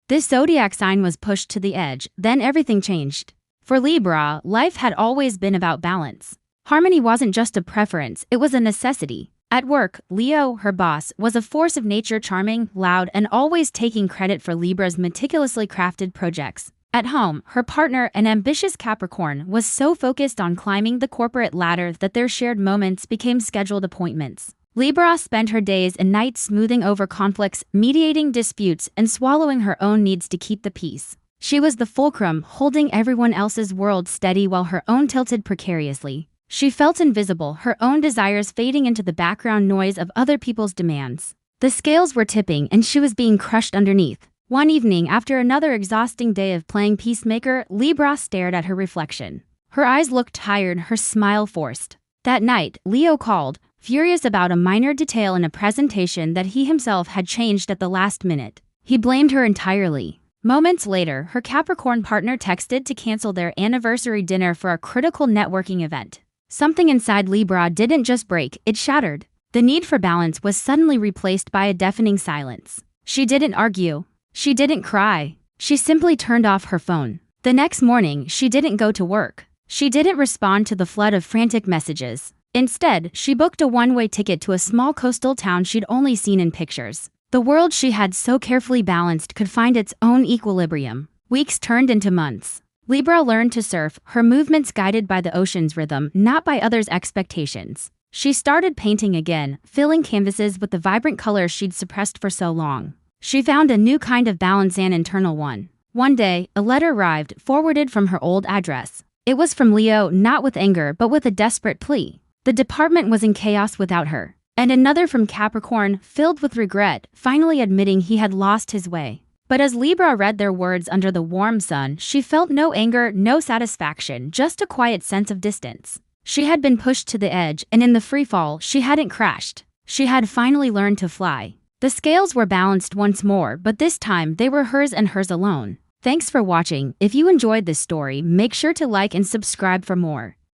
This zodiac sign was pushed to the edge, then everything changed. For Libra, life had always been about balance. Harmony wasn't just a preference, it was a necessity. At work, Leo, her boss, was a force of nature, charming, loud, and always taking credit for Libra's meticulously crafted projects. At home, her partner, an ambitious Capricorn, was so focused on climbing the corporate ladder that their shared moments became scheduled appointments. Libra spent her days and nights smoothing over conflicts, mediating disputes, and swallowing her own needs to keep the peace. She was the fulcrum, holding everyone else's world steady while her own tilted precariously. She felt invisible, her own desires fading into the background noise of other people's demands. The scales were tipping and she was being crushed underneath. One evening, after another exhausting day of playing peacemaker, Libra stared at her reflection. Her eyes looked tired, her smile forced. That night, Leo called, furious about a minor detail in a presentation that he himself had changed at the last minute. He blamed her entirely. Moments later, her Capricorn partner texted to cancel their anniversary dinner for a critical networking event. Something inside Libra didn't just break, it shattered. The need for balance was suddenly replaced by a deafening silence. She didn't argue. She didn't cry. She simply turned off her phone. The next morning, she didn't go to work. She didn't respond to the flood of frantic messages. Instead, she booked a one-way ticket to a small coastal town she'd only seen in pictures. The world she had so carefully balanced could find its own equilibrium. Weeks turned into months. Libra learned to surf, her movements guided by the ocean's rhythm, not by others' expectations. She started painting again, filling canvases with the vibrant colors she'd suppressed for so long. She found a new kind of balance, an internal one. One day, a letter arrived, forwarded from her old address. It was from Leo, not with anger, but with a desperate plea. The department was in chaos without her. And another from Capricorn, filled with regret, finally admitting he had lost his way. But as Libra read their words under the warm sun, she felt no anger, no satisfaction, just a quiet sense of distance. She had been pushed to the edge, and in the freefall, she hadn't crashed. She had finally learned to fly. The scales were balanced once more, but this time they were hers and hers alone. Thanks for watching. If you enjoyed this story, make sure to like and subscribe for more.